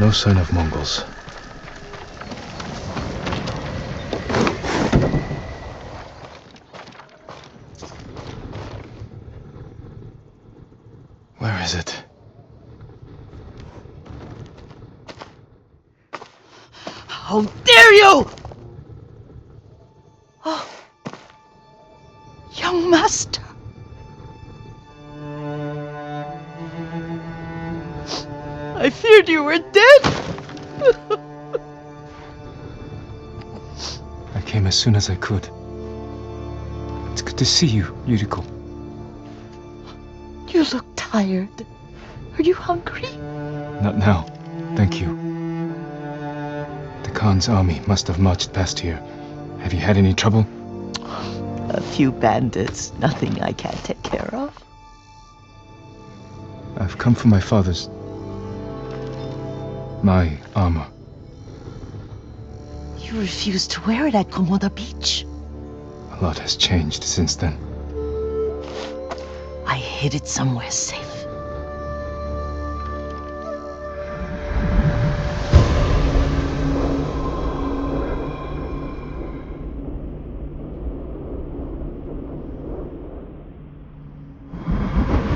No sign of Mongols. Where is it? How dare you! Oh, young master. I feared you were dead. I came as soon as I could. It's good to see you, Yuriko. You look tired. Are you hungry? Not now, thank you. The Khan's army must have marched past here. Have you had any trouble? A few bandits, nothing I can't take care of. I've come for my father's... my armor. You refused to wear it at Komoda Beach. A lot has changed since then. I hid it somewhere safe.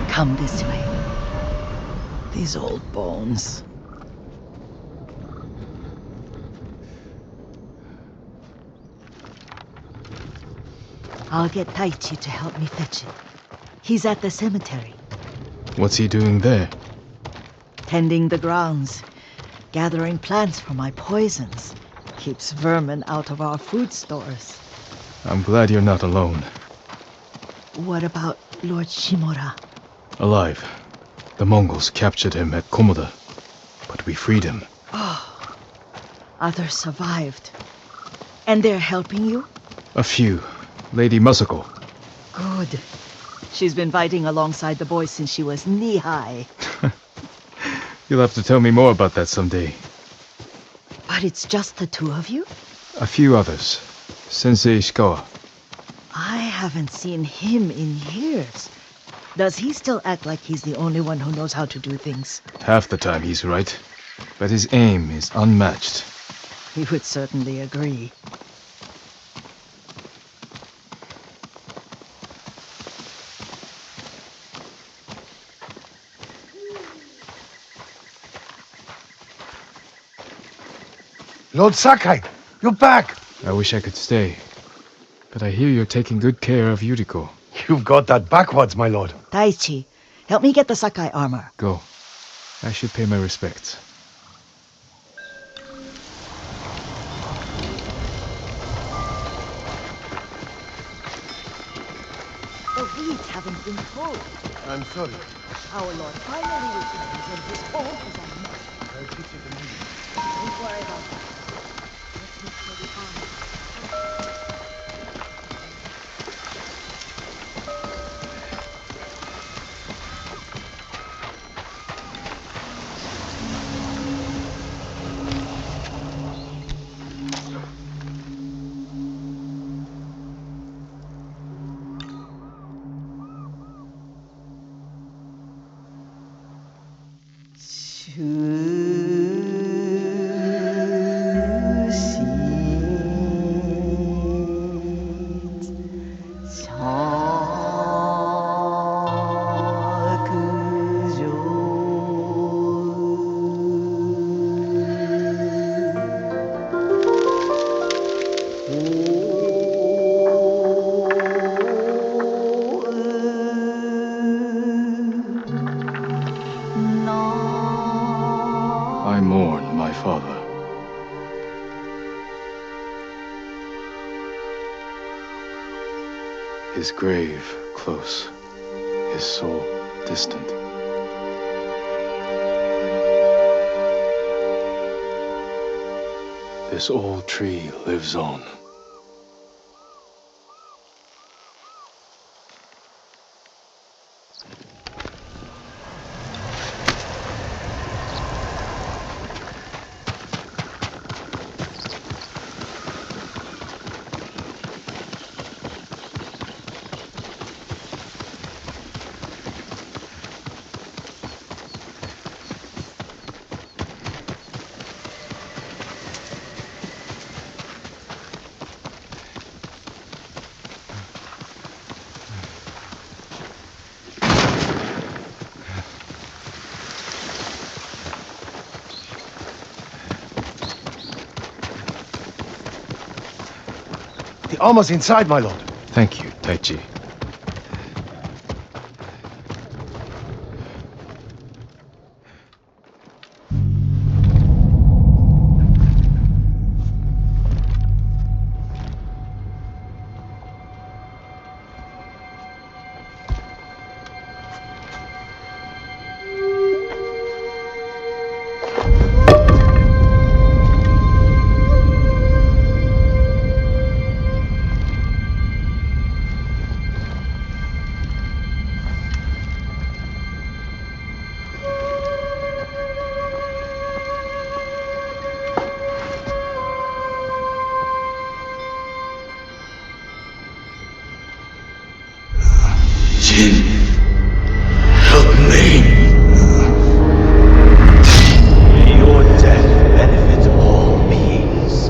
Come this way. These old bones. I'll get Taichi to help me fetch it. He's at the cemetery. What's he doing there? Tending the grounds. Gathering plants for my poisons. Keeps vermin out of our food stores. I'm glad you're not alone. What about Lord Shimura? Alive. The Mongols captured him at Komoda, but we freed him. Oh, others survived. And they're helping you? A few. Lady Masako. Good. She's been fighting alongside the boys since she was knee-high. You'll have to tell me more about that someday. But it's just the two of you? A few others. Sensei Ishikawa. I haven't seen him in years. Does he still act like he's the only one who knows how to do things? Half the time he's right, but his aim is unmatched. He would certainly agree. Lord Sakai, you're back! I wish I could stay, but I hear you're taking good care of Yuriko. You've got that backwards, my lord. Taichi, help me get the Sakai armor. Go. I should pay my respects. The weeds haven't been pulled. I'm sorry. Our Lord finally returns and his home is a mess. I'll teach you the meaning. Don't worry about that. Let's look for the armor. I mourn my father. His grave close, his soul distant. This old tree lives on. The armor's inside, my lord. Thank you, Taichi. Jin, help me. Your death benefits all beings.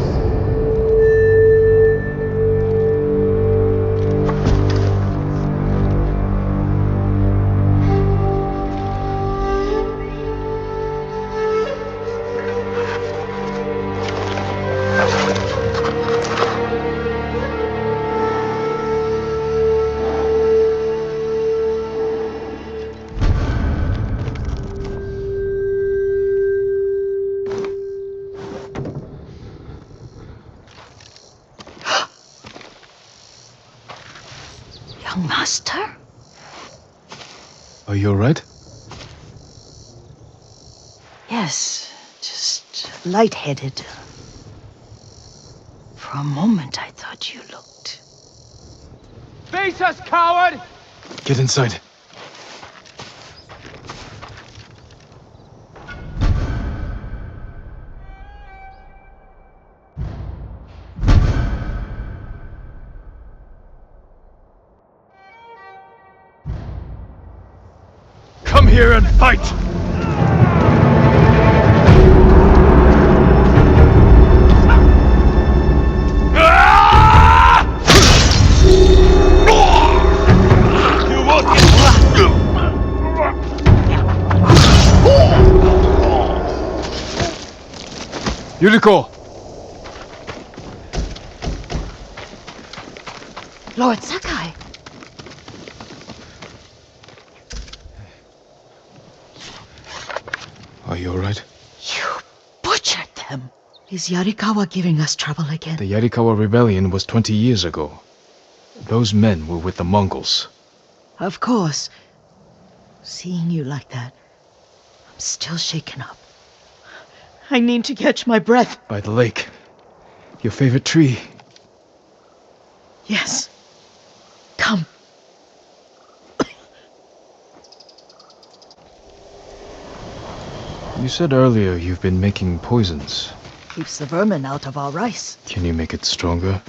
Young master? Are you alright? Yes, just lightheaded. For a moment I thought you looked... Face us, coward! Get inside. Come here and fight! Yuriko! Lord Sakai! Are you alright? You butchered them! Is Yarikawa giving us trouble again? The Yarikawa rebellion was 20 years ago. Those men were with the Mongols. Of course. Seeing you like that, I'm still shaken up. I need to catch my breath. By the lake. Your favorite tree. Yes. Come. You said earlier you've been making poisons. Keeps the vermin out of our rice. Can you make it stronger?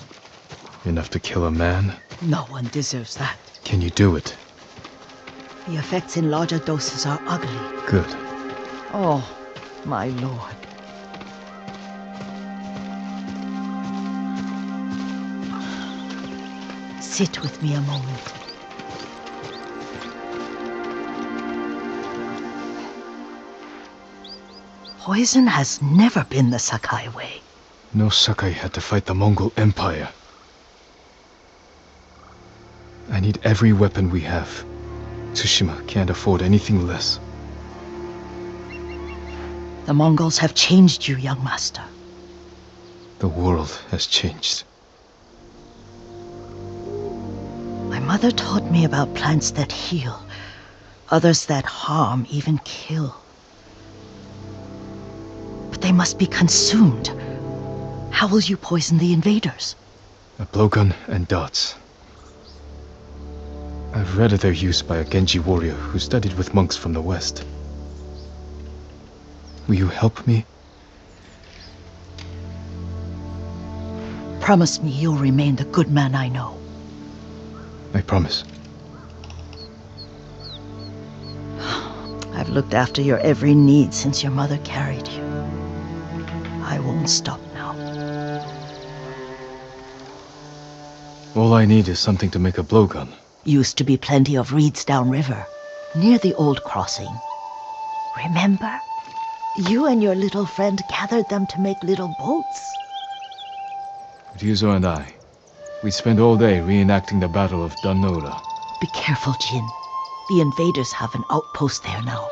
Enough to kill a man? No one deserves that. Can you do it? The effects in larger doses are ugly. Good. Oh, my lord. Sit with me a moment. Poison has never been the Sakai way. No Sakai had to fight the Mongol Empire. I need every weapon we have. Tsushima can't afford anything less. The Mongols have changed you, young master. The world has changed. My mother taught me about plants that heal, others that harm, even kill. But they must be consumed. How will you poison the invaders? A blowgun and darts. I've read of their use by a Genji warrior who studied with monks from the west. Will you help me? Promise me you'll remain the good man I know. I promise. I've looked after your every need since your mother carried you. I won't stop now. All I need is something to make a blowgun. Used to be plenty of reeds downriver, near the old crossing. Remember? You and your little friend gathered them to make little boats. Ryuzo and I, We spent all day reenacting the Battle of Danora. Be careful, Jin. The invaders have an outpost there now.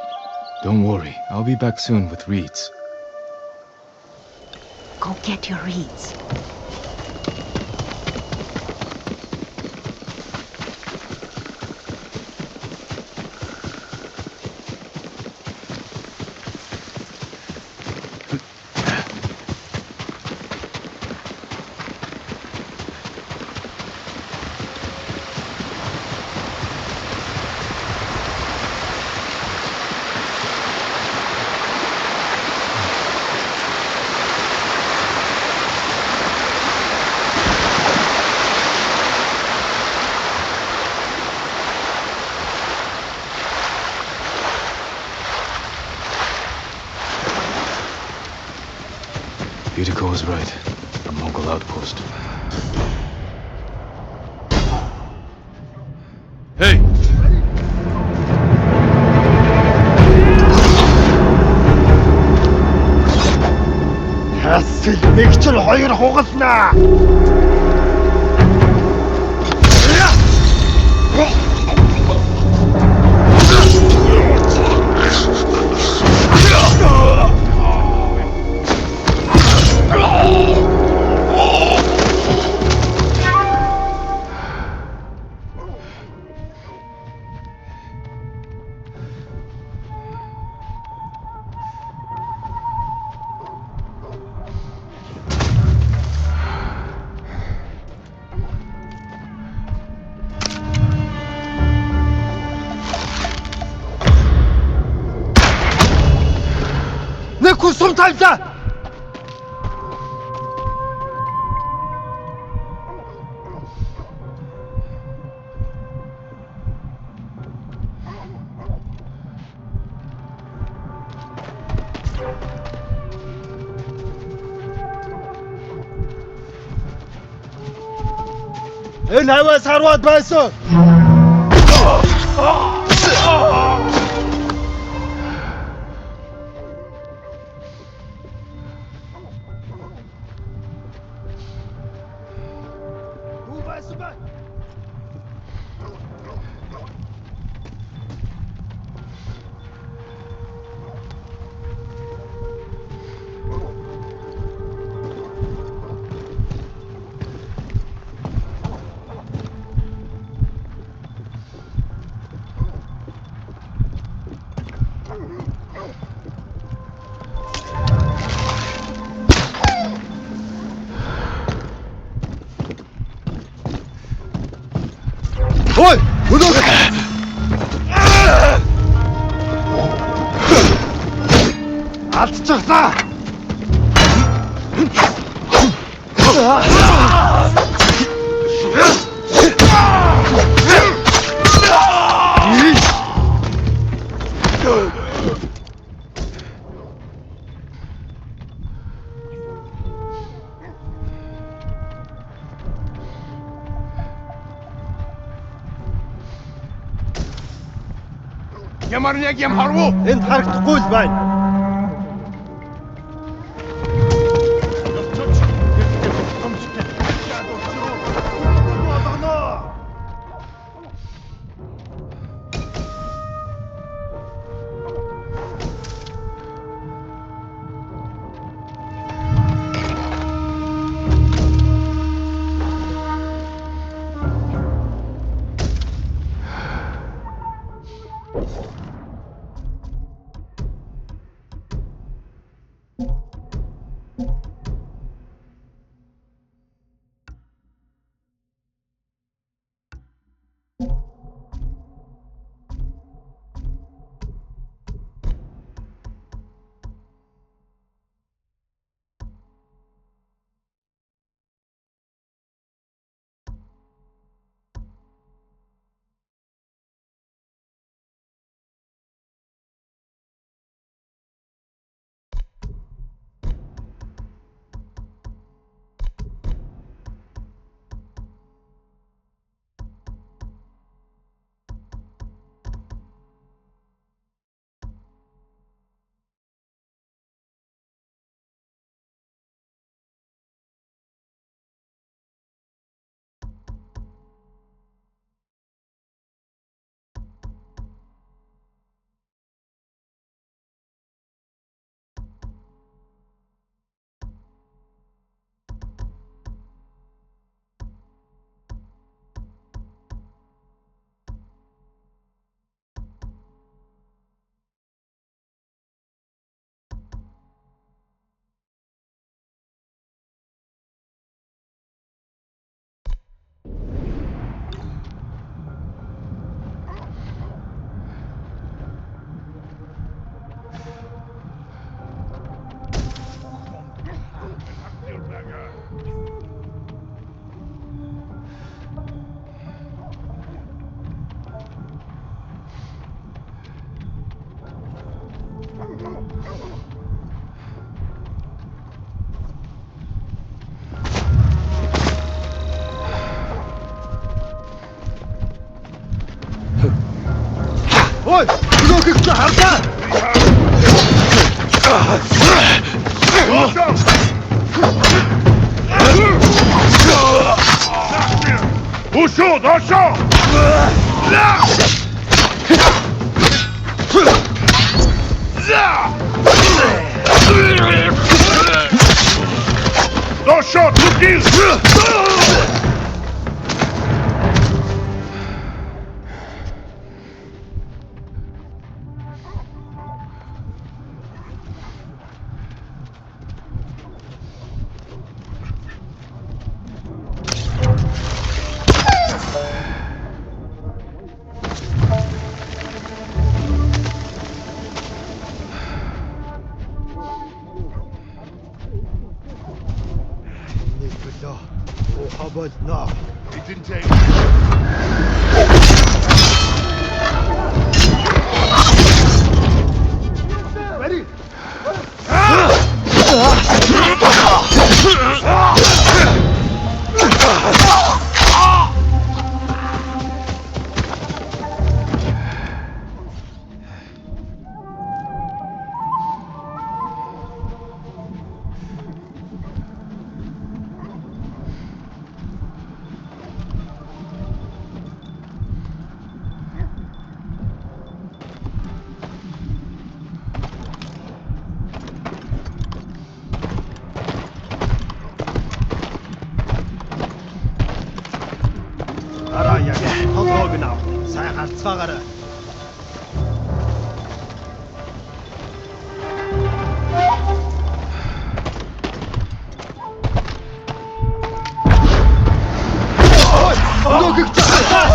Don't worry, I'll be back soon with reeds. Go get your reeds. Yuriko was right. A Mongol outpost. Hey! Хасэл мэгчл хоёр хугалнаа. Нэг хүн сум тавьлаа. Энэ хаваас харваад байсан. Ой! Өнөө! Алдчихлаа! Ямар нэг юм харвуу? Энд харагдахгүй л байна. Ой, өнөөхийг чи харлаа. Ушо, дошо! Дошо, туки! How about now? It didn't take. Ready? Араа яг толгойг нь ав. Сайн харцгаагаарай. Өнөөхийг чи харлаа.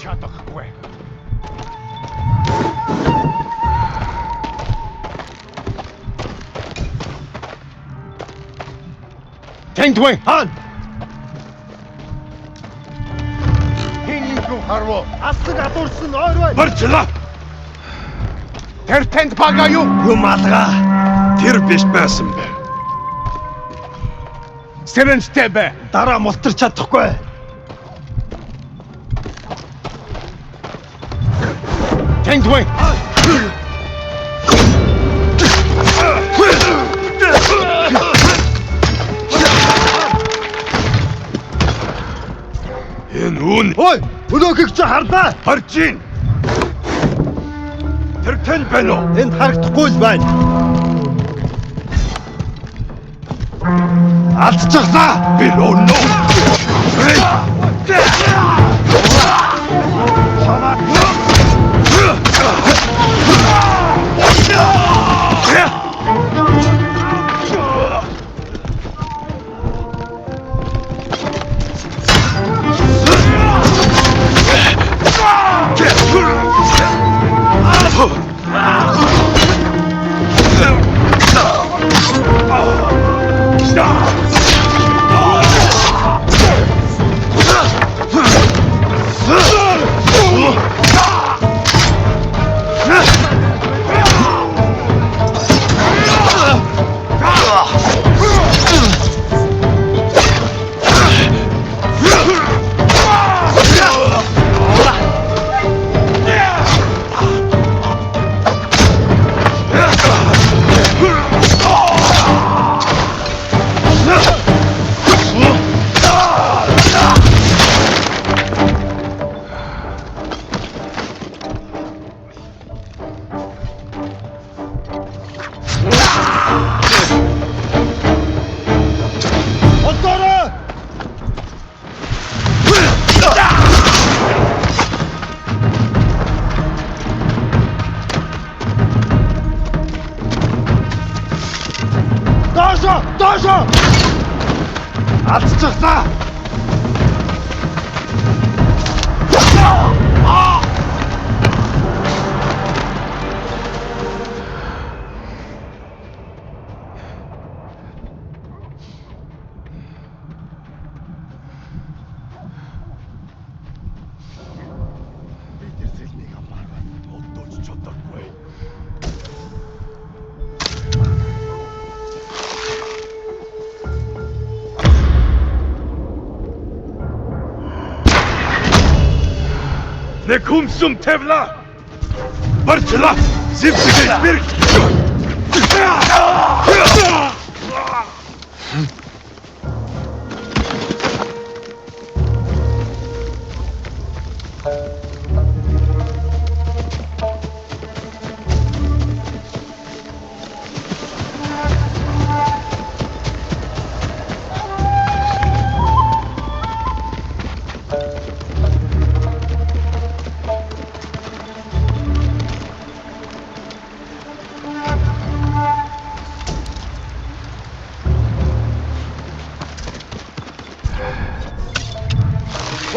Чадахгүй. Тэндвэн хаан. Хин юу харвоо? Асаг адуурсан ойр бай. Барчлаа. Тэр тэнд пага юу? Юм алгаа. Тэр биш байсан бэ. Сэрэнжтэй бай. Дараа мултарч чадахгүй. Тэндвэн. Энэ үн Ой, өнөөхийг чи харлаа. харж гин. Тэр тэнд байна уу? Энд харагдахгүй л байна. Алдчихлаа. Би өнөө. Доошо! Алдчихлаа. Kumsum Tevla! Bartla! Zipsberg!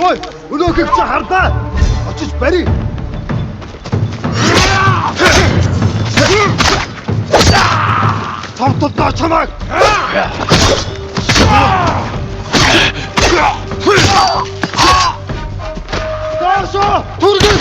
Ой, өнөөхийг чи хардаа. Очиж барь. Тавталдаа чамайг. Дашо, түргэн.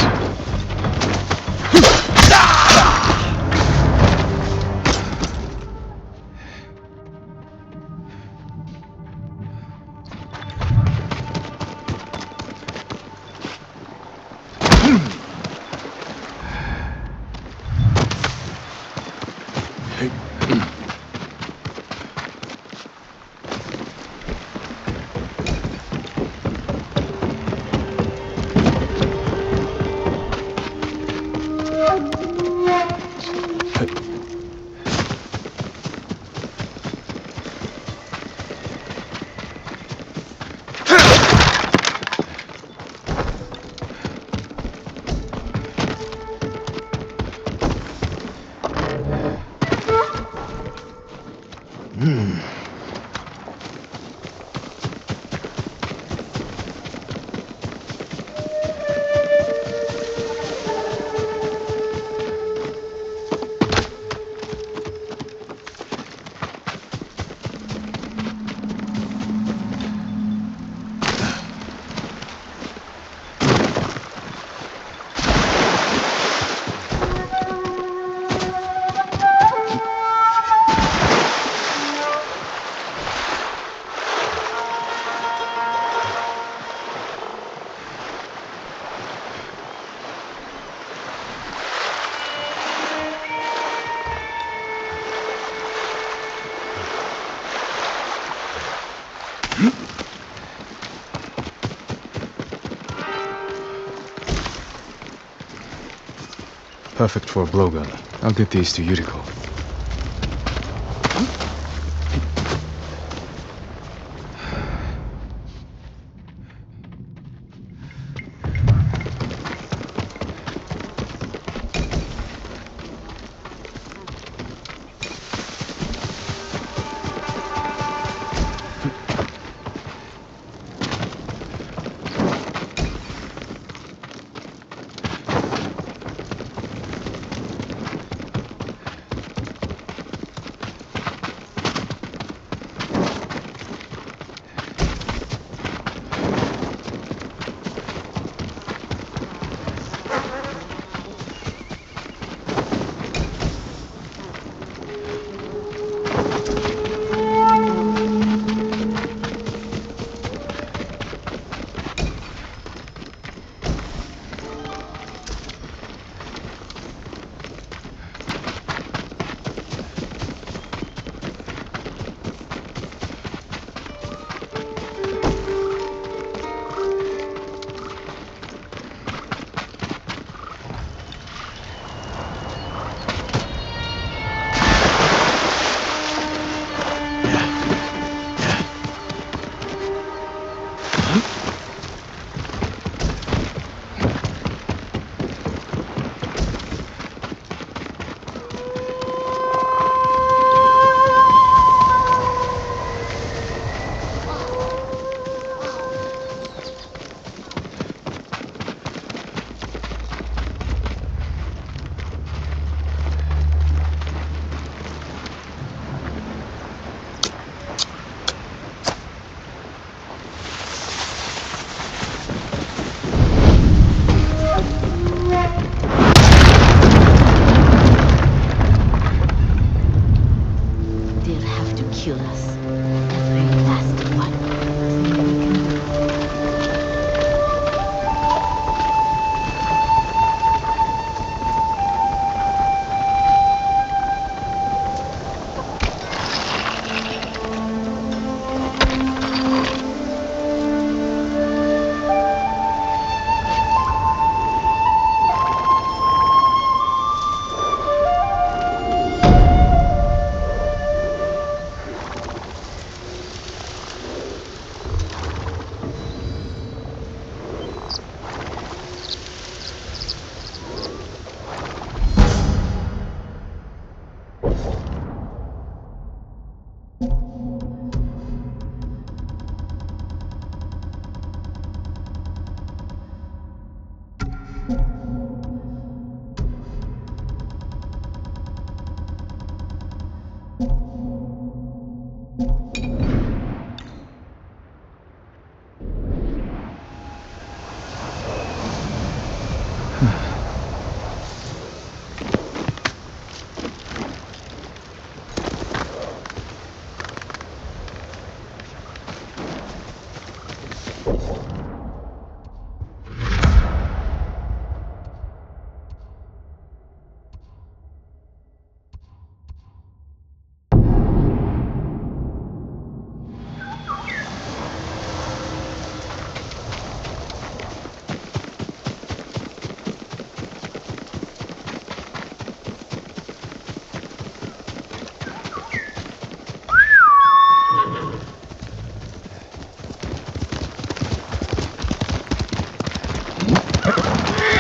Perfect for a blowgun. I'll get these to Yuriko.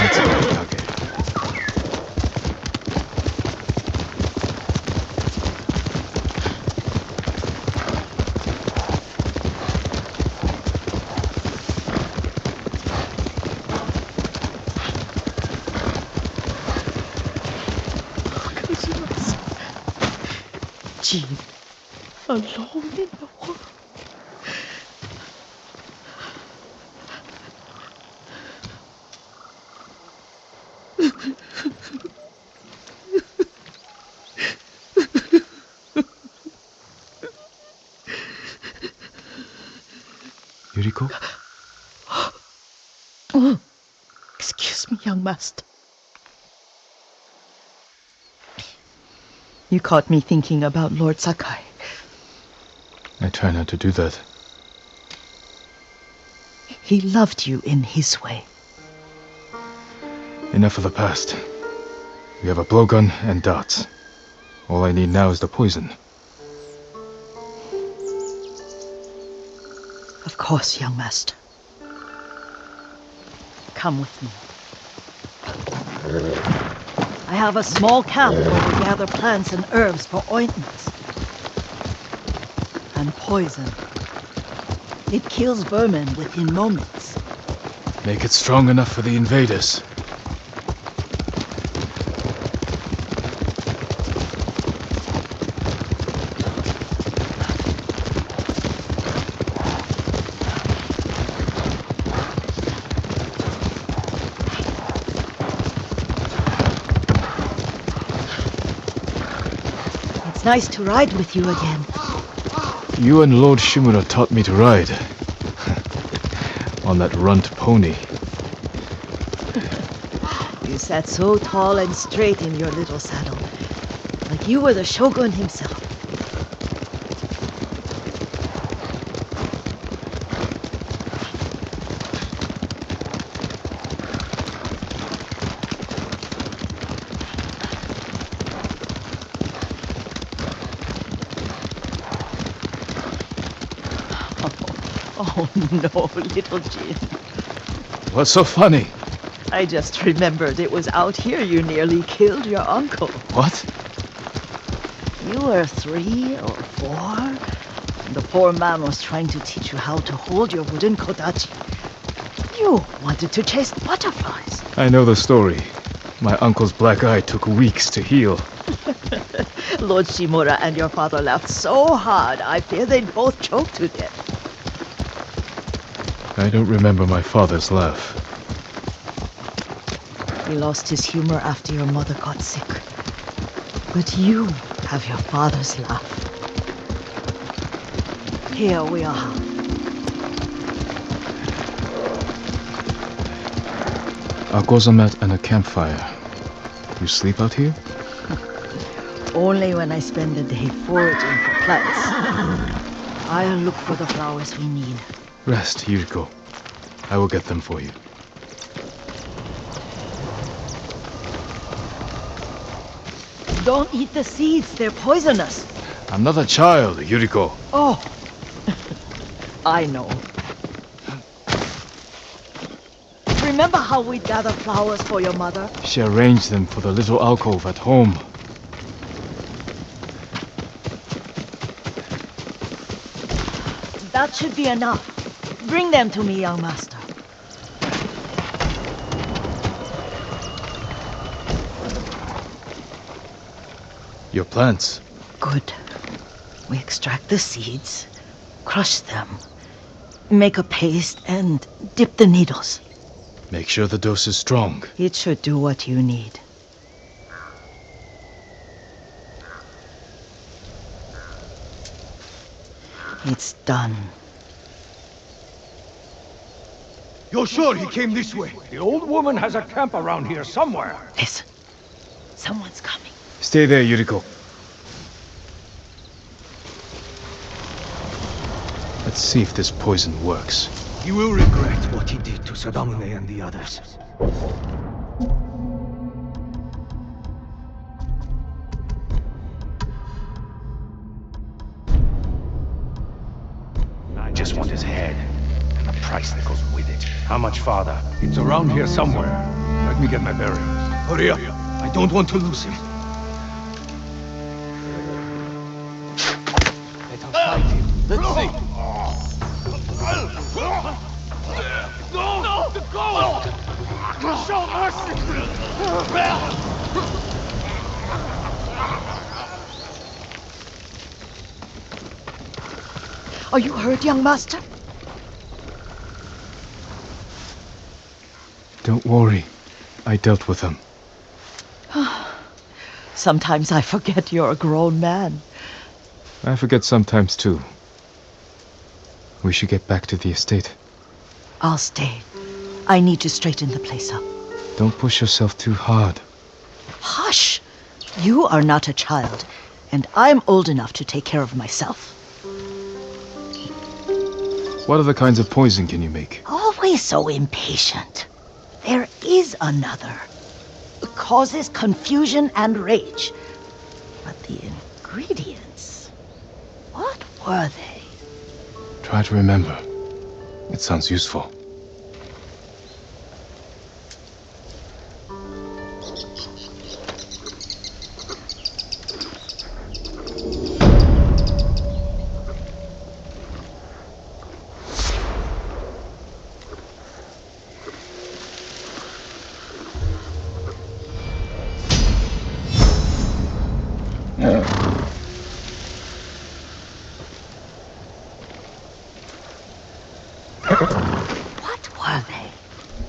That's a good target. Jean, alone in the world. Yuriko? Oh, excuse me, young master. You caught me thinking about Lord Sakai. I try not to do that. He loved you in his way. Enough of the past. We have a blowgun and darts. All I need now is the poison. Of course, young master. Come with me. I have a small camp where we gather plants and herbs for ointments. And poison. It kills vermin within moments. Make it strong enough for the invaders. It's nice to ride with you again. You and Lord Shimura taught me to ride. On that runt pony. You sat so tall and straight in your little saddle, like you were the shogun himself. Oh no, little Jin. What's so funny? I just remembered it was out here you nearly killed your uncle. What? You were 3 or 4. The poor man was trying to teach you how to hold your wooden kodachi. You wanted to chase butterflies. I know the story. My uncle's black eye took weeks to heal. Lord Shimura and your father laughed so hard, I fear they'd both choke to death. I don't remember my father's laugh. He lost his humor after your mother got sick. But you have your father's laugh. Here we are. A gozamat and a campfire. You sleep out here? Only when I spend the day foraging for plants. I'll look for the flowers we need. Rest, Yuriko. I will get them for you. Don't eat the seeds, they're poisonous. I'm not a child, Yuriko. Oh, I know. Remember how we'd gather flowers for your mother? She arranged them for the little alcove at home. That should be enough. Bring them to me, young master. Your plants. Good. We extract the seeds, crush them, make a paste, and dip the needles. Make sure the dose is strong. It should do what you need. It's done. You're sure he came this way? The old woman has a camp around here somewhere. Listen. Someone's coming. Stay there, Yuriko. Let's see if this poison works. He will regret what he did to Sadamune and the others. I just want his head, and the price that goes with it. How much farther? It's around here somewhere. Let me get my bearings. Hurry up. I don't want to lose him. Let us fight him. Let's see. No! The gold! Show mercy! Are you hurt, young master? Don't worry. I dealt with them. Sometimes I forget you're a grown man. I forget sometimes too. We should get back to the estate. I'll stay. I need to straighten the place up. Don't push yourself too hard. Hush! You are not a child, and I'm old enough to take care of myself. What other kinds of poison can you make? Always so impatient. There is another. It causes confusion and rage. But the ingredients... what were they? Try to remember. It sounds useful. What were they?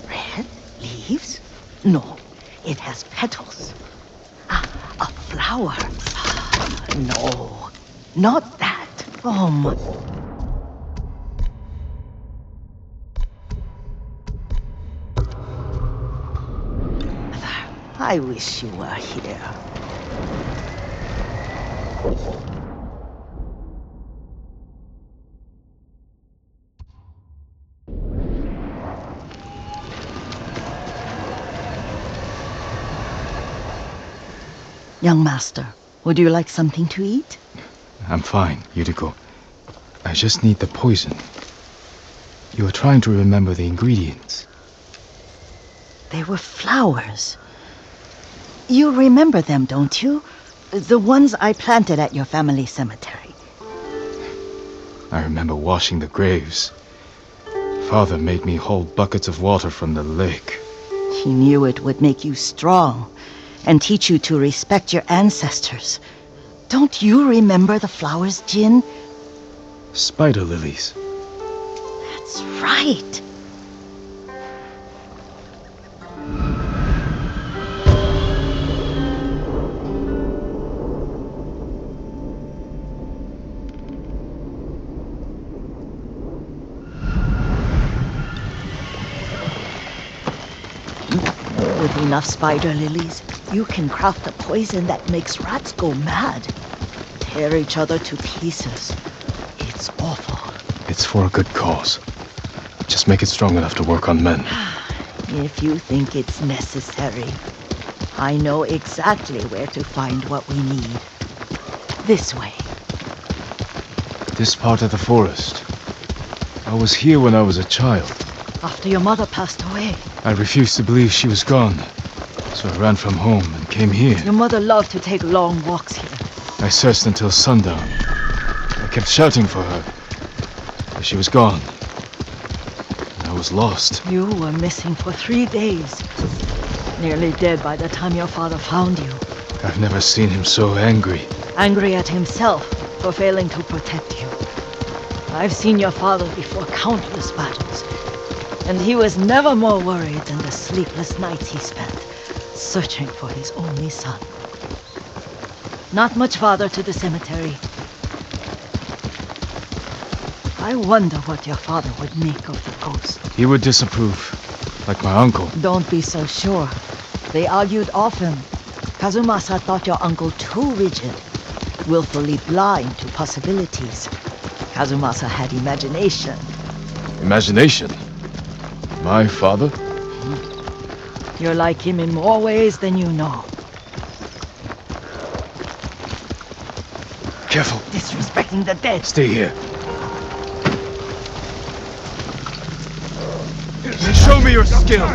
Red leaves? No, it has petals. Ah, a flower. Ah, no, not that. Oh my... Mother, I wish you were here. Young master, would you like something to eat? I'm fine, Yuriko. I just need the poison. You were trying to remember the ingredients. They were flowers. You remember them, don't you? The ones I planted at your family cemetery. I remember washing the graves. Father made me hold buckets of water from the lake. He knew it would make you strong and teach you to respect your ancestors. Don't you remember the flowers, Jin? Spider lilies. That's right. With enough spider lilies, you can craft a poison that makes rats go mad. Tear each other to pieces. It's awful. It's for a good cause. Just make it strong enough to work on men. If you think it's necessary, I know exactly where to find what we need. This way. This part of the forest. I was here when I was a child. After your mother passed away. I refused to believe she was gone. So I ran from home and came here. Your mother loved to take long walks here. I searched until sundown. I kept shouting for her. But she was gone. And I was lost. You were missing for 3 days. Nearly dead by the time your father found you. I've never seen him so angry. Angry at himself for failing to protect you. I've seen your father before countless battles, and he was never more worried than the sleepless nights he spent searching for his only son. Not much farther to the cemetery. I wonder what your father would make of the ghost. He would disapprove, like my uncle. Don't be so sure. They argued often. Kazumasa thought your uncle too rigid, willfully blind to possibilities. Kazumasa had imagination. Imagination? My father? You're like him in more ways than you know. Careful. Disrespecting the dead. Stay here. Show me your skill!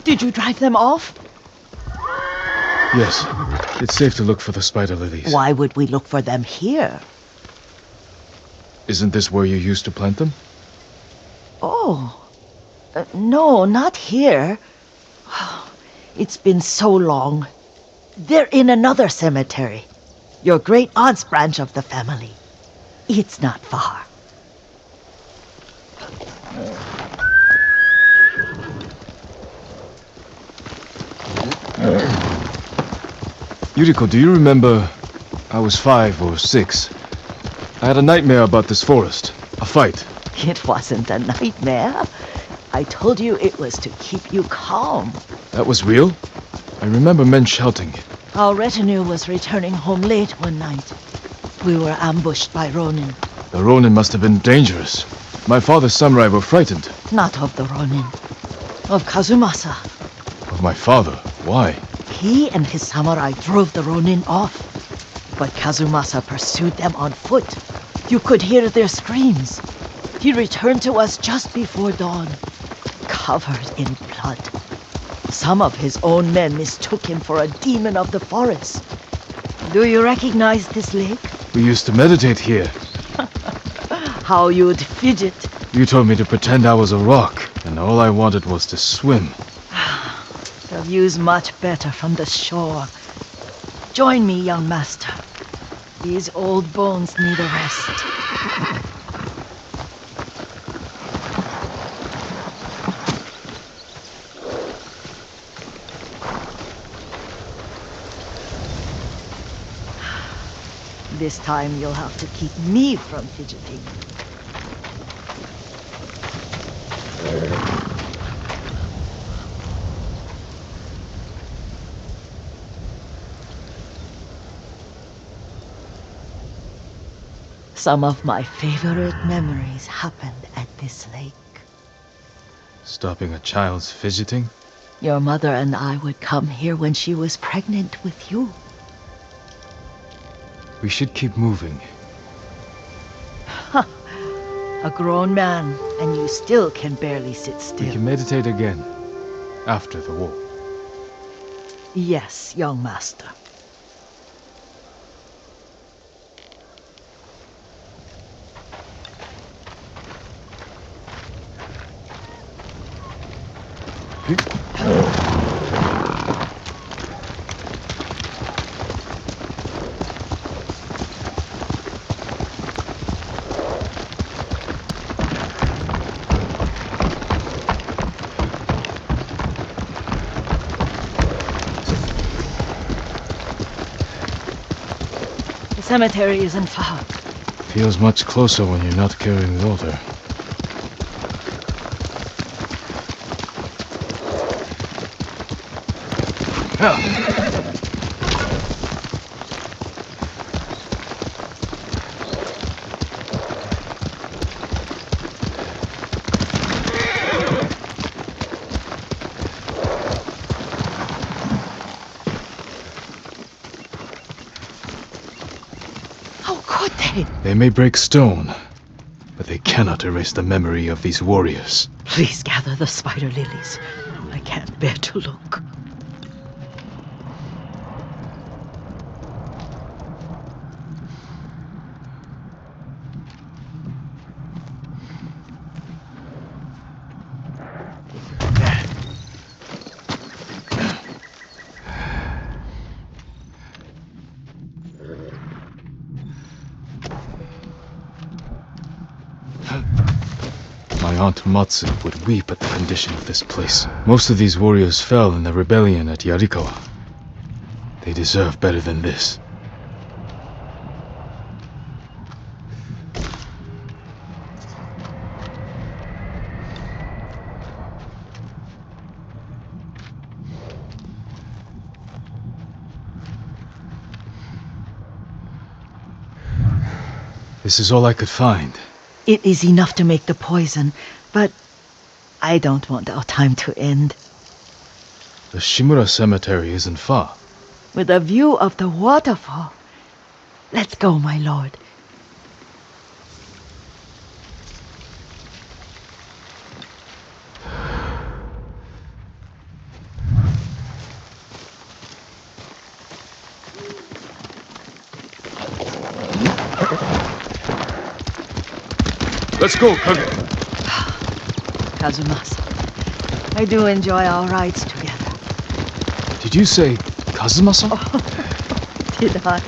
Did you drive them off? Yes, it's safe to look for the spider lilies. Why would we look for them here? Isn't this where you used to plant them? Oh, no, not here. It's been so long. They're in another cemetery. Your great aunt's branch of the family. It's not far. Yuriko, do you remember? I was 5 or 6. I had a nightmare about this forest. A fight. It wasn't a nightmare. I told you it was to keep you calm. That was real? I remember men shouting. Our retinue was returning home late one night. We were ambushed by Ronin. The Ronin must have been dangerous. My father's samurai were frightened. Not of the Ronin. Of Kazumasa. Of my father? Why? He and his samurai drove the Ronin off. But Kazumasa pursued them on foot. You could hear their screams. He returned to us just before dawn, covered in blood. Some of his own men mistook him for a demon of the forest. Do you recognize this lake? We used to meditate here. How you'd fidget. You told me to pretend I was a rock, and all I wanted was to swim. The view's much better from the shore. Join me, young master. These old bones need a rest. This time you'll have to keep me from fidgeting. Some of my favorite memories happened at this lake. Stopping a child's fidgeting? Your mother and I would come here when she was pregnant with you. We should keep moving. A grown man, and you still can barely sit We still. can meditate again. After the war. Yes, young master. The cemetery isn't far. Feels much closer when you're not carrying water. How could they? They may break stone, but they cannot erase the memory of these warriors. Please gather the spider lilies. I can't bear to look. My aunt Matsu would weep at the condition of this place. Most of these warriors fell in the rebellion at Yarikawa. They deserve better than this. This is all I could find. It is enough to make the poison, but I don't want our time to end. The Shimura Cemetery isn't far. With a view of the waterfall. Let's go, my lord. Let's go, Kage. Kazumasa, I do enjoy our rides together. Did you say Kazumasa? Did I?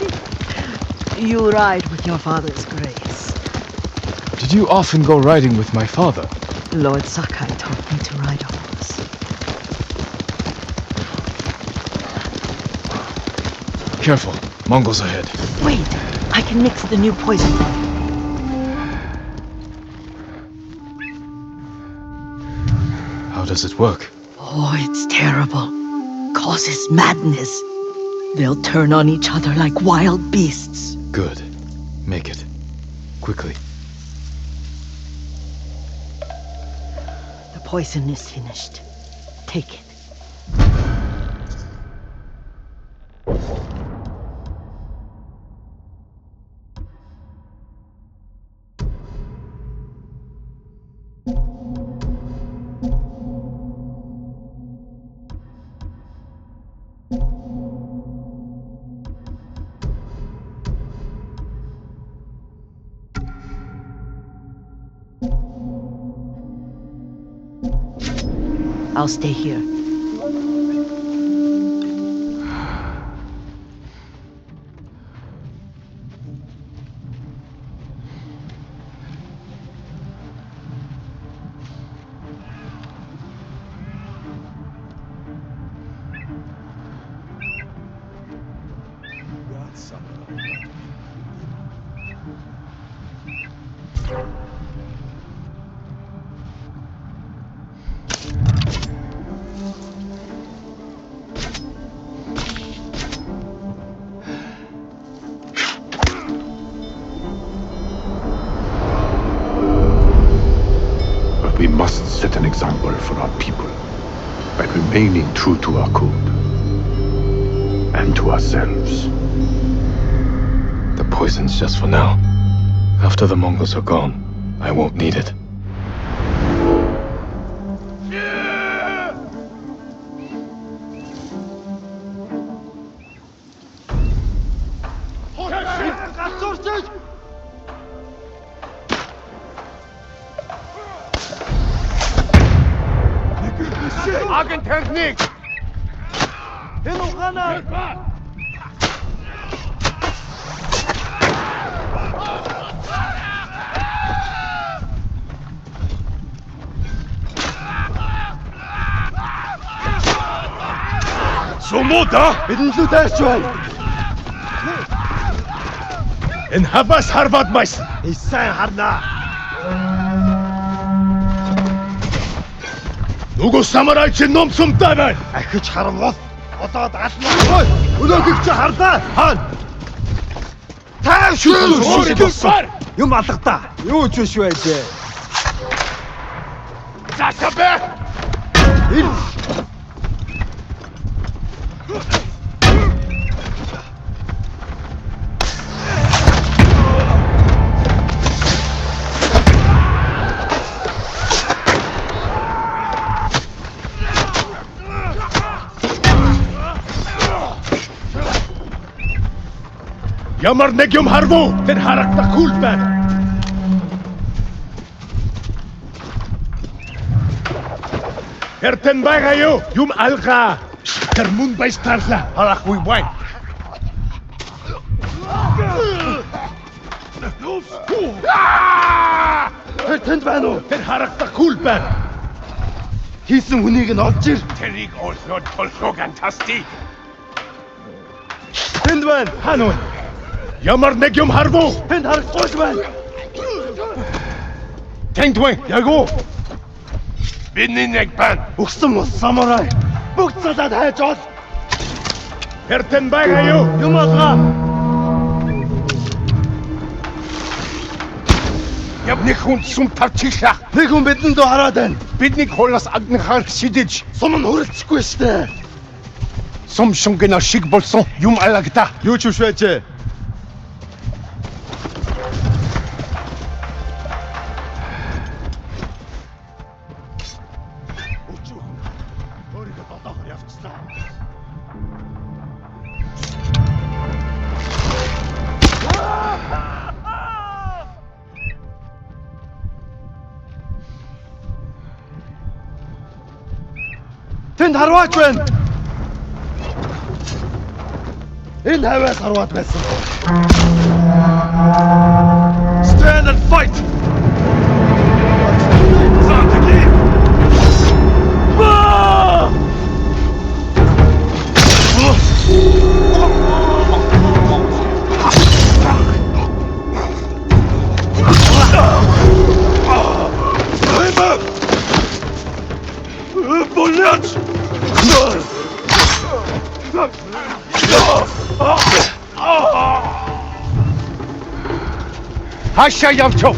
You ride with your father's grace. Did you often go riding with my father? Lord Sakai taught me to ride a horse. Careful. Mongols ahead. Wait, I can mix the new poison. How does it work? Oh, it's terrible. Causes madness. They'll turn on each other like wild beasts. Good. Make it. Quickly. The poison is finished. Take it. I'll stay here. But we must set an example for our people by remaining true to our code and to ourselves. The poison's just for now. After the Mongols are gone, I won't need it. Agentechnik! Сумуда! Бидэнд лүү дайрч байна. Энэ хабас харваад майс. Сайн харнаа. Нүгөө самурай чи номсомтай байна. Ахиж харвал одоо даална. Өнөөгөө чи харлаа. Хаана? Таа шүү. Юм алгадаа. Юу ч биш байжээ. Засабэ! Ир. Ямар нэг юм харвуу. Тэр харагдахгүй л байна. Эртэн байгаа юу? Юм алгаа. Тэр мөн баястарлаа. Харахгүй байна. Тэнд байна уу? Тэр харагдахгүй л байна. Хийсэн хүнийг нь олж ир. Тэрийг олоод толгойг антасти. Тэнд байна. Хаана вэ? Ямар нэг юм харвуу. Тэнд харахгүй байна. Тэнд вэ? Яг уу. Бидний нэг байна. Өгсөн мос самурай. Бүгд цалаад хайж ол. Эртэн байгаа юу? Юм алгаа. Нэг хүн сум тавчихлаа. Нэг хүн бидэнд дөө хараад байна. Бидний хоолоос агнахаар шидэж. Сум нь хүрэлцэхгүй штэ. Сум шунгина шиг болсон юм алагта. Юу ч биш байжээ. Өөрийгөө дотоохоор явчихлаа. Тэнд харваач байна. Энэ хаваас харваад байсан. Stand and fight. Болят! Хашаа явчих.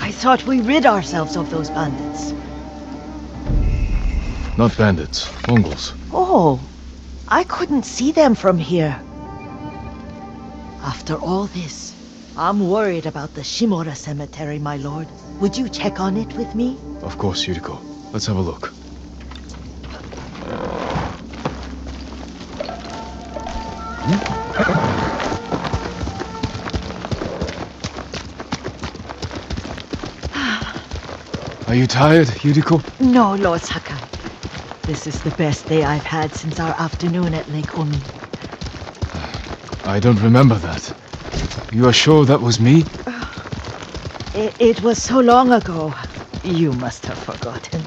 I thought we rid ourselves of those bandits. Not bandits, Mongols. Oh, I couldn't see them from here. After all this, I'm worried about the Shimura cemetery, my lord. Would you check on it with me? Of course, Yuriko. Let's have a look. Are you tired, Yuriko? No, Lord Sakai. This is the best day I've had since our afternoon at Lake Omi. I don't remember that. You are sure that was me? It was so long ago. You must have forgotten.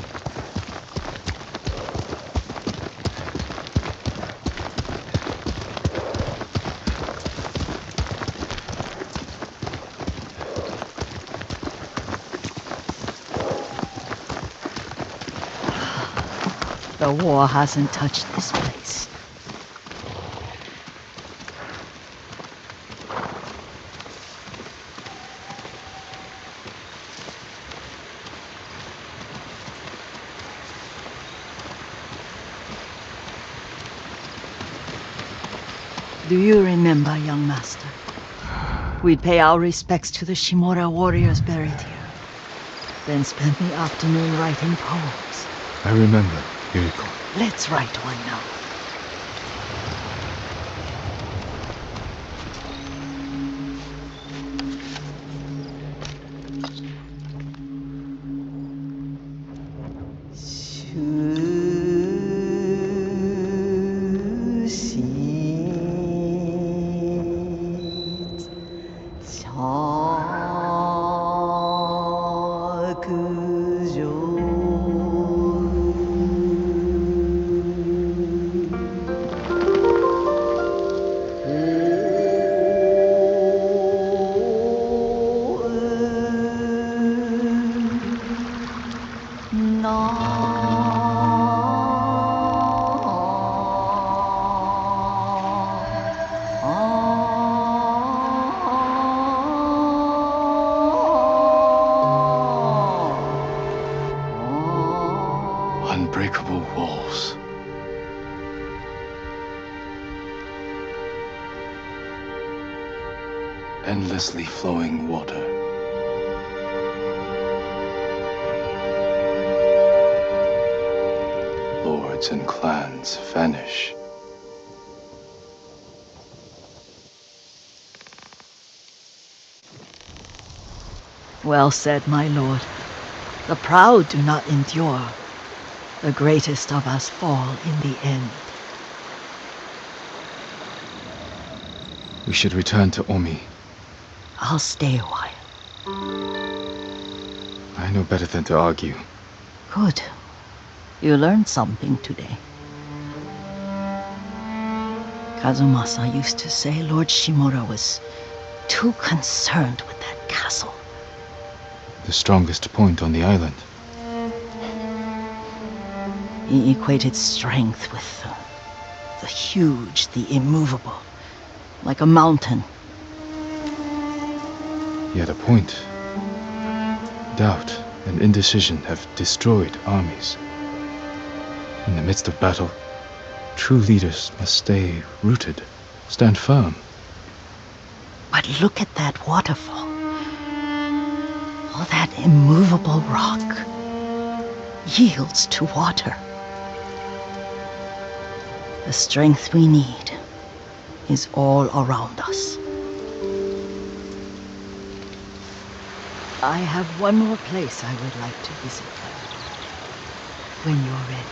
The war hasn't touched this place. Do you remember, young master? We'd pay our respects to the Shimura warriors buried here, then spend the afternoon writing poems. I remember, Yuriko. Let's write one now. Unbreakable walls. Endlessly flowing water. Lords and clans vanish. Well said, my lord. The proud do not endure. The greatest of us fall in the end. We should return to Omi. I'll stay a while. I know better than to argue. Good. You learned something today. Kazumasa used to say Lord Shimura was too concerned with that castle. The strongest point on the island. He equated strength with the huge, the immovable, like a mountain. He had a point. Doubt and indecision have destroyed armies. In the midst of battle, true leaders must stay rooted, stand firm. But look at that waterfall. All that immovable rock yields to water. The strength we need is all around us. I have one more place I would like to visit when you're ready.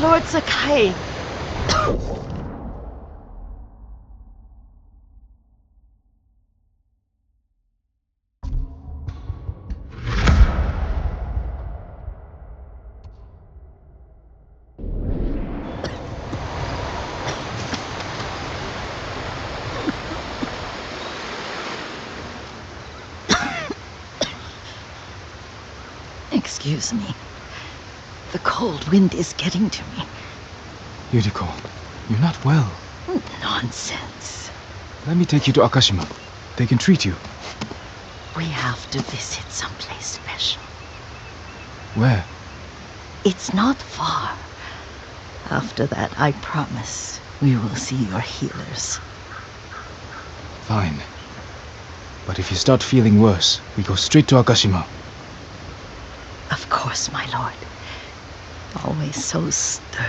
Lord Sakai! Excuse me. The cold wind is getting to me. Yuriko, you're not well. Nonsense. Let me take you to Akashima. They can treat you. We have to visit someplace special. Where? It's not far. After that, I promise we will see your healers. Fine. But if you start feeling worse, we go straight to Akashima. Of course, my lord. Always so stern.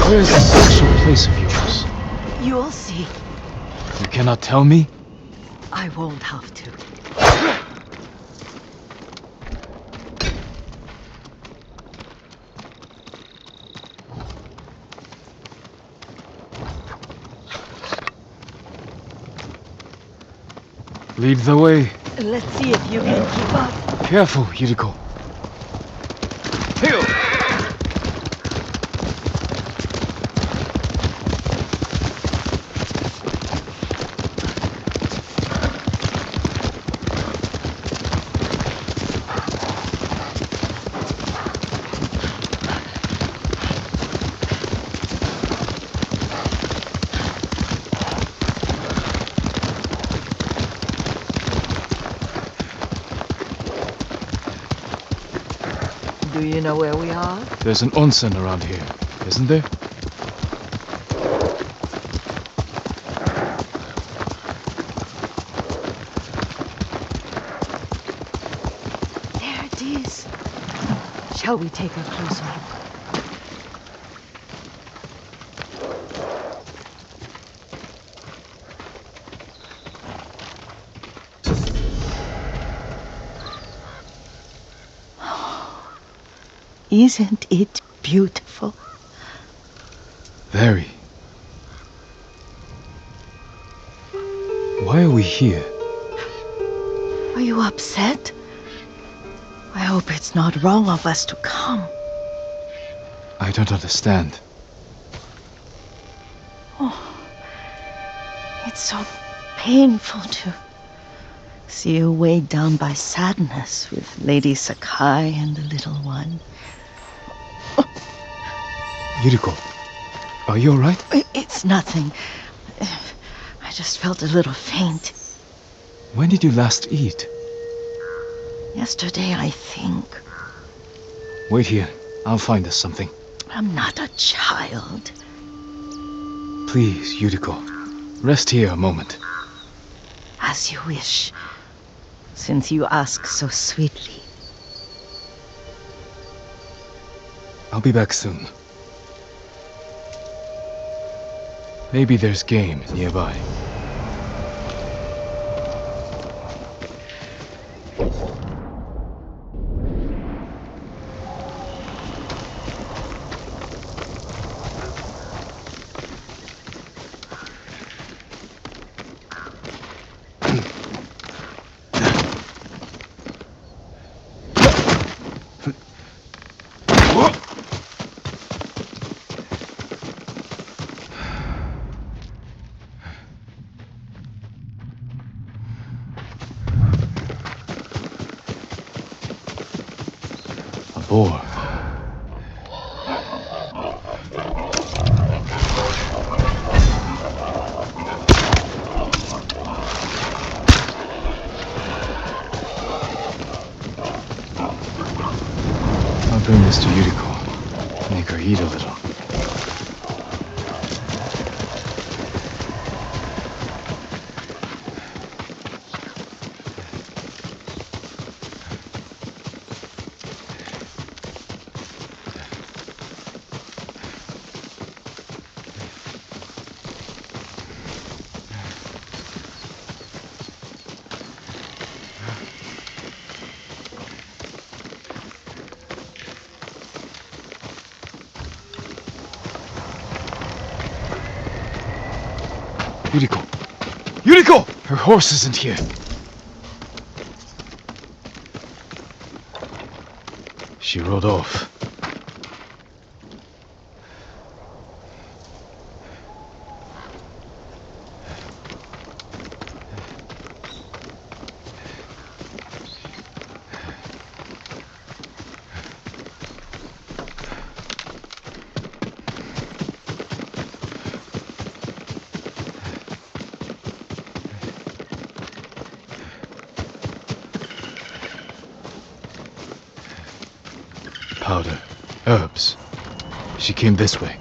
Where is this special place of yours? You'll see. You cannot tell me? I won't have to. Lead the way. Let's see if you can keep up. Careful, Yuriko. Heal! Do you know where we are? There's an onsen around here, isn't there? There it is. Shall we take a closer look? Isn't it beautiful? Very. Why are we here? Are you upset? I hope it's not wrong of us to come. I don't understand. Oh, it's so painful to see you weighed down by sadness with Lady Sakai and the little one. Yuriko, are you alright? It's nothing. I just felt a little faint. When did you last eat? Yesterday, I think. Wait here. I'll find us something. I'm not a child. Please, Yuriko. Rest here a moment. As you wish, since you ask so sweetly. I'll be back soon. Maybe there's game nearby. boar. I'll bring this to Yuriko. Make her eat a little. Yuriko! Yuriko! Her horse isn't here. She rode off. Powder. Herbs. She came this way.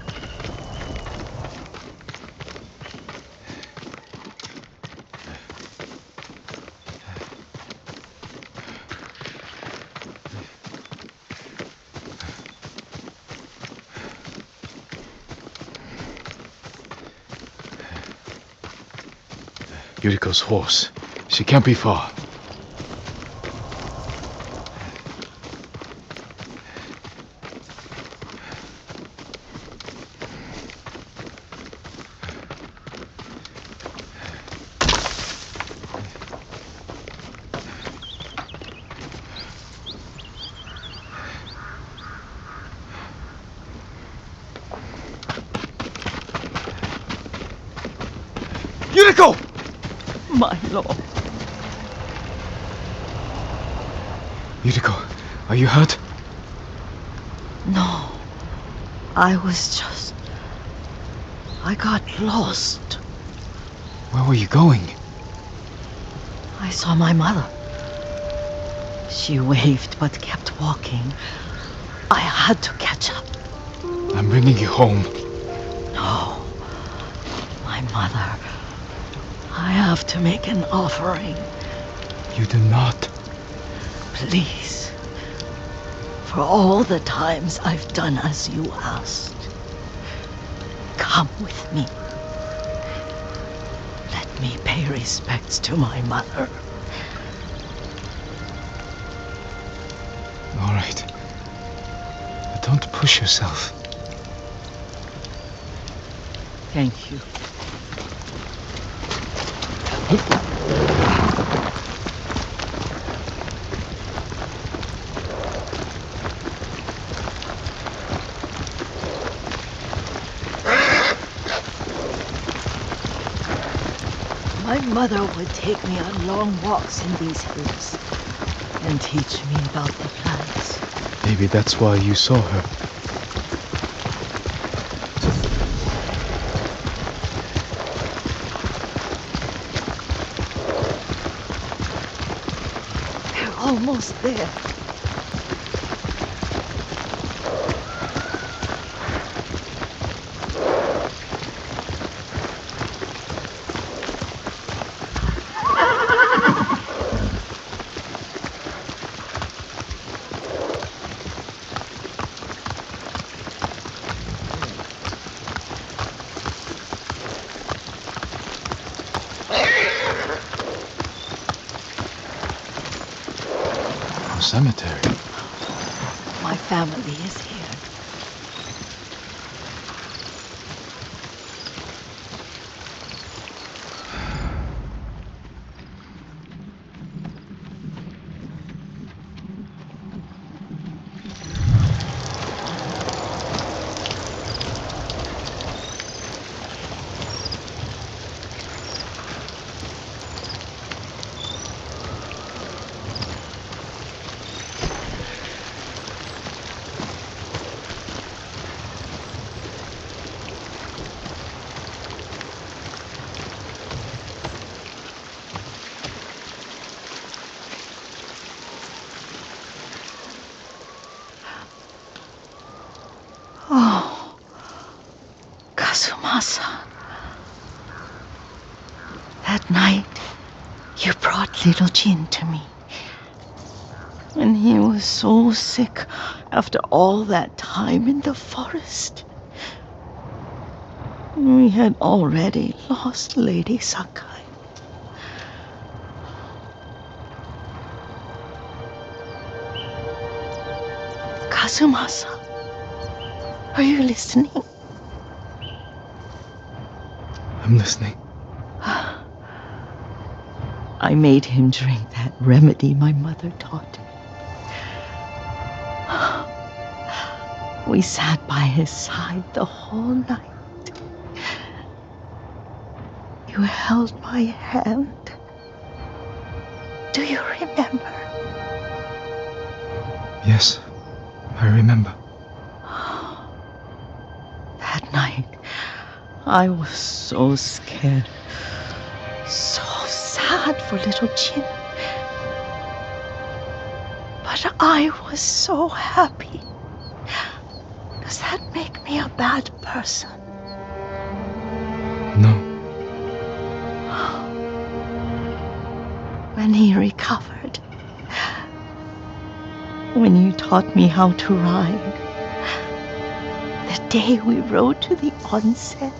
Yuriko's horse. She can't be far. Yuriko! My lord. Yuriko, are you hurt? No. I got lost. Where were you going? I saw my mother. She waved but kept walking. I had to catch up. I'm bringing you home. No. My mother. I have to make an offering. You do not. Please. For all the times I've done as you asked. Come with me. Let me pay respects to my mother. All right. But don't push yourself. Thank you. My mother would take me on long walks in these hills and teach me about the plants. Maybe that's why you saw her. They're almost there. Cemetery. My family is here. Kazumasa. That night, you brought little Jin to me. And he was so sick after all that time in the forest. We had already lost Lady Sakai. Kazumasa, are you listening? I'm listening. I made him drink that remedy my mother taught him. We sat by his side the whole night. You held my hand. Do you remember? Yes, I remember. That night, I was so scared, so sad for little Jin. But I was so happy. Does that make me a bad person? No. When he recovered, when you taught me how to ride, the day we rode to the onsen,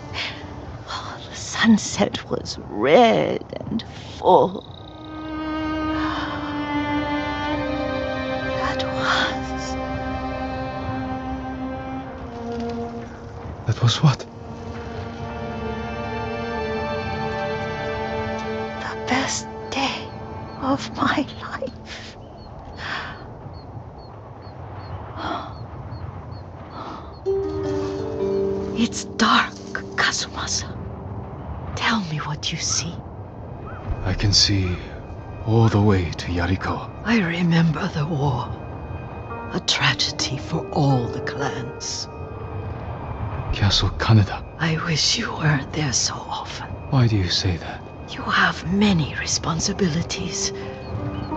the sunset was red and full. That was what? The best day of my life. It's dark, Kazumasa. Tell me what you see. I can see all the way to Yarikawa. I remember the war. A tragedy for all the clans. Castle Kaneda. I wish you weren't there so often. Why do you say that? You have many responsibilities.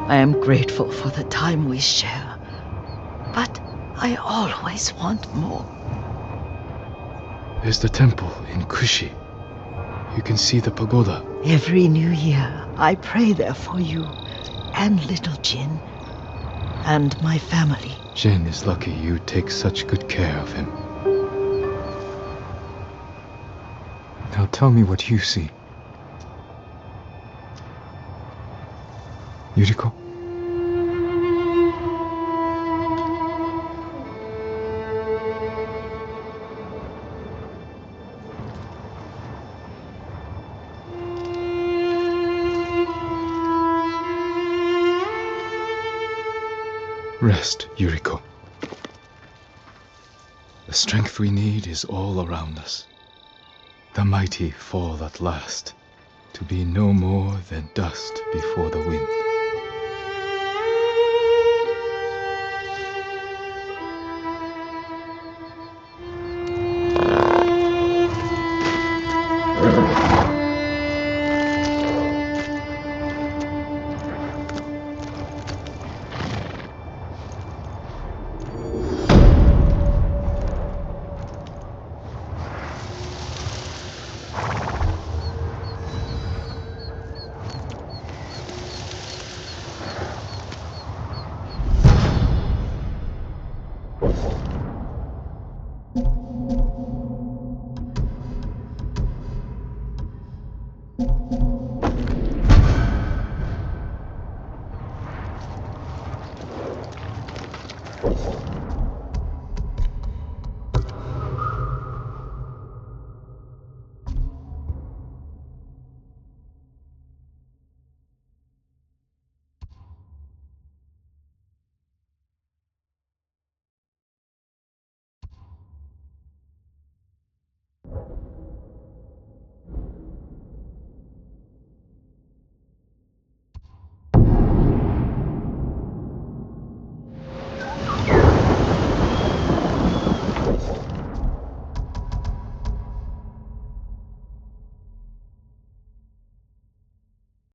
I am grateful for the time we share. But I always want more. There's the temple in Kushi. You can see the pagoda. Every new year, I pray there for you and little Jin and my family. Jin is lucky you take such good care of him. Now tell me what you see. Yuriko? Rest, Yuriko. The strength we need is all around us. The mighty fall at last, to be no more than dust before the wind.